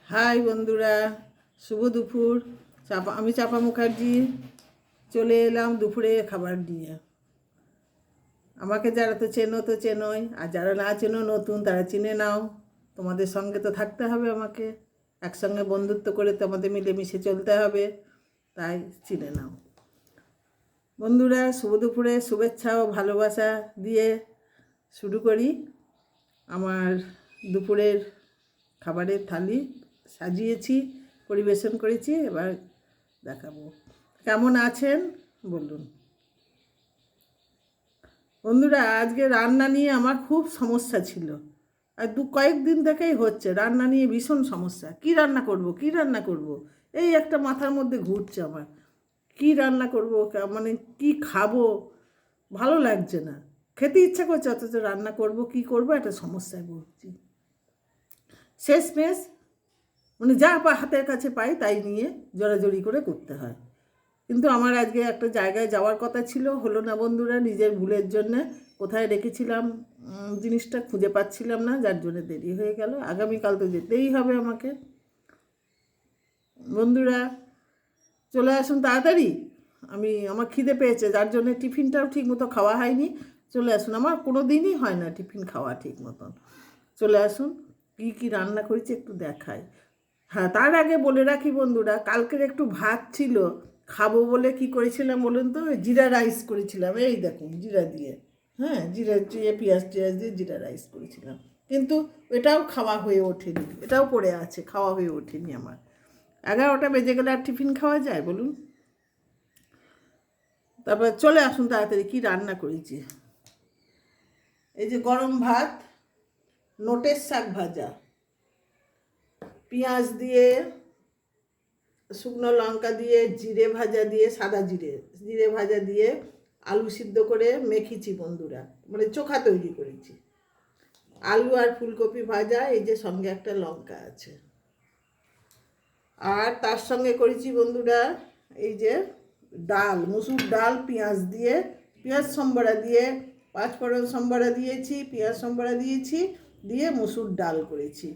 High বন্ধুরা, শুভ দুপুর। আমি চাপা মুখার্জি চলে এলাম দুপুরে খাবার নিয়ে। আমাকে যারা তো চেনোই, আর যারা না চেনো নতুন তারা চিনে নাও। তোমাদের সঙ্গে তো থাকতে হবে, আমাকে একসঙ্গে বন্ধুত্ব করে তোমাদের মিলেমিশে চলতে হবে, তাই চিনে নাও। বন্ধুরা, শুভ দুপুরে শুভেচ্ছা ও ভালোবাসা দিয়ে শুরু করি আমার দুপুরের খাবারের থালি। সাজিয়েছি, পরিবেশন করেছি, এবার দেখাবো। কেমন আছেন বলুন। বন্ধুরা, আজকে রান্না নিয়ে আমার খুব সমস্যা ছিল, আর কয়েকদিন থেকেই হচ্ছে রান্না নিয়ে ভীষণ সমস্যা। কি রান্না করব এই একটা মাথার মধ্যে ঘুরছে আমার। কি রান্না করব, মানে কি খাবো, ভালো লাগছে না, খেতে ইচ্ছা করছে, অথচ রান্না করব কি করব একটা সমস্যায় ভুগছি। শেষমেশ মানে যা হাতের কাছে পাই তাই নিয়ে জড়াজড়ি করে করতে হয়। কিন্তু আমার আজকে একটা জায়গায় যাওয়ার কথা ছিল, হলো না বন্ধুরা, নিজের ভুলের জন্যে। কোথায় রেখেছিলাম জিনিসটা খুঁজে পাচ্ছিলাম না, যার জন্য দেরি হয়ে গেল। আগামীকাল তো যেতেই হবে আমাকে। বন্ধুরা, চলে আসুন তাড়াতাড়ি। আমার খিদে পেয়েছে, যার জন্য টিফিনটাও ঠিক মতো খাওয়া হয়নি। চলে আসুন, আমার কোনো দিনই হয় না টিফিন খাওয়া ঠিক মতন। চলে আসুন, কী রান্না করেছি একটু দেখাই। হ্যাঁ, তার আগে বলে রাখি বন্ধুরা, কালকের একটু ভাত ছিল, খাবো বলে কি করেছিলাম বলুন তো, জিরা রাইস করেছিলাম। এই দেখুন, জিরা দিয়ে, হ্যাঁ, জিরা দিয়ে পেঁয়াজ দিয়ে জিরা রাইস করেছিলাম। কিন্তু এটাও খাওয়া হয়ে ওঠেনি, এটাও পড়ে আছে, খাওয়া হয়ে ওঠেনি আমার। 11টা বেজে গেলে আর টিফিন খাওয়া যায় বলুন? তারপর চলে আসুন তাড়াতাড়ি, কি রান্না করেছি। এই যে গরম ভাত, নোটের শাক ভাজা, পেঁয়াজ দিয়ে, শুকনো লঙ্কা দিয়ে, জিরে ভাজা দিয়ে, সাদা জিরে ভাজা দিয়ে আলু সিদ্ধ করে মেখেছি বন্ধুরা, মানে চোখা তৈরি করেছি। আলু আর ফুলকপি ভাজা, এই যে সঙ্গে একটা লঙ্কা আছে। আর তার সঙ্গে করেছি বন্ধুরা এই যে ডাল, মুসুর ডাল, পেঁয়াজ সম্বরা দিয়ে, পাঁচফোড়ন সম্বরা দিয়েছি, পেঁয়াজ সম্বরা দিয়েছি, দিয়ে মুসুর ডাল করেছি।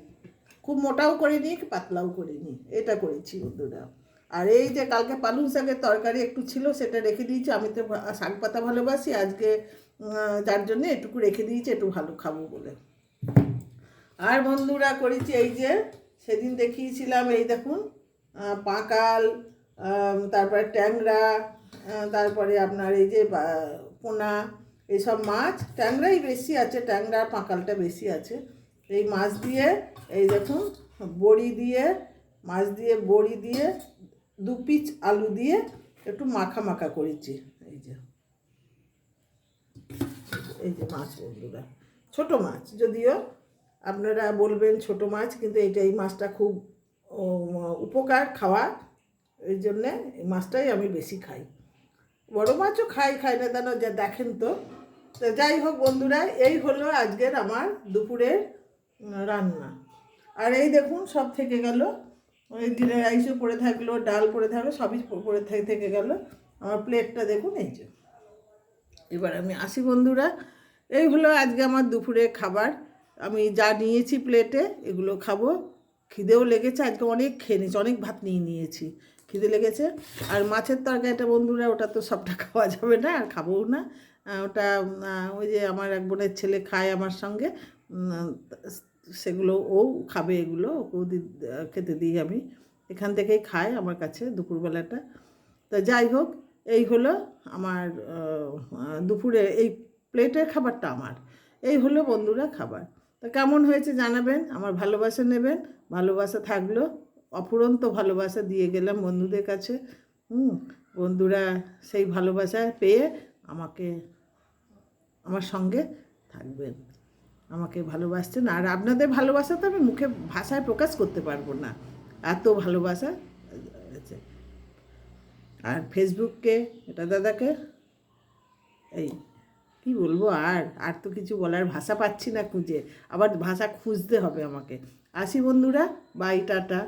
খুব মোটাও করিনি, পাতলাও করিনি, এটা করেছি বন্ধুরা। আর এই যে কালকে পালং শাকের তরকারি একটু ছিল, সেটা রেখে দিয়েছি। আমি তো শাক পাতা ভালোবাসি, আজকে যার জন্য এটুকু রেখে দিয়েছি, একটু ভালো খাবো বলে। আর বন্ধুরা করেছি এই যে সেদিন দেখিয়েছিলাম, এই দেখুন, পাঁকাল, তারপরে ট্যাংরা, তারপরে আপনার এই যে পোনা, এইসব মাছ। ট্যাংরাই বেশি আছে, ট্যাংরা পাঁকালটা বেশি আছে। এই মাছ দিয়ে, এই দেখুন, বড়ি দিয়ে, মাছ দিয়ে বড়ি দিয়ে, 2 পিস আলু দিয়ে একটু মাখা মাখা করেছি। এই যে মাছ বন্ধুরা, ছোট মাছ, যদিও আপনারা বলবেন ছোট মাছ, কিন্তু এই মাছটা খুব উপকার খাওয়া, এই জন্যে এই মাছটাই আমি বেশি খাই। বড় মাছও খাই না কেন, যা দেখেন তো। যাই হোক বন্ধুরা, এই হলো আজকের আমার দুপুরের রান্না। আর এই দেখুন, সব থেকে গেল, ওই জিরা রাইসও পড়ে থাকলো, ডাল পড়ে থাকলো, সবই পড়ে থেকে গেল। আমার প্লেটটা দেখুন, এই যে। এবার আমি আসি বন্ধুরা, এই হলো আজকে আমার দুপুরে খাবার। আমি যা নিয়েছি প্লেটে এগুলো খাবো। খিদেও লেগেছে, আজকে অনেক খেয়ে নিয়েছি, অনেক ভাত নিয়েছি, খিদে লেগেছে। আর মাছের তরকারিটা বন্ধুরা, ওটা তো সবটা খাওয়া যাবে না, আর খাবোও না। ওটা ওই যে আমার এক বোনের ছেলে খায় আমার সঙ্গে, সেগুলো ও খাবে, এগুলো ওকেও খেতে দিই আমি। এখান থেকেই খায় আমার কাছে দুপুরবেলাটা। তো যাই হোক, এই হলো আমার দুপুরে এই প্লেটের খাবারটা আমার। এই হলো বন্ধুরা খাবার। তো কেমন হয়েছে জানাবেন, আমার ভালোবাসা নেবেন। ভালোবাসা থাকলো, অফুরন্ত ভালোবাসা দিয়ে গেলাম বন্ধুদের কাছে। বন্ধুরা সেই ভালোবাসা পেয়ে আমার সঙ্গে থাকবেন, আমাকে ভালোবাসছেন। আর আপনাদের ভালোবাসা তো আমি মুখে ভাষায় প্রকাশ করতে পারবো না, এত ভালোবাসা আছে। আর ফেসবুককে, এটা দাদাকে, এই কি বলবো, আর তো কিছু বলার ভাষা পাচ্ছি না খুঁজে, আবার ভাষা খুঁজতে হবে আমাকে। আসি বন্ধুরা, বাই, টাটা।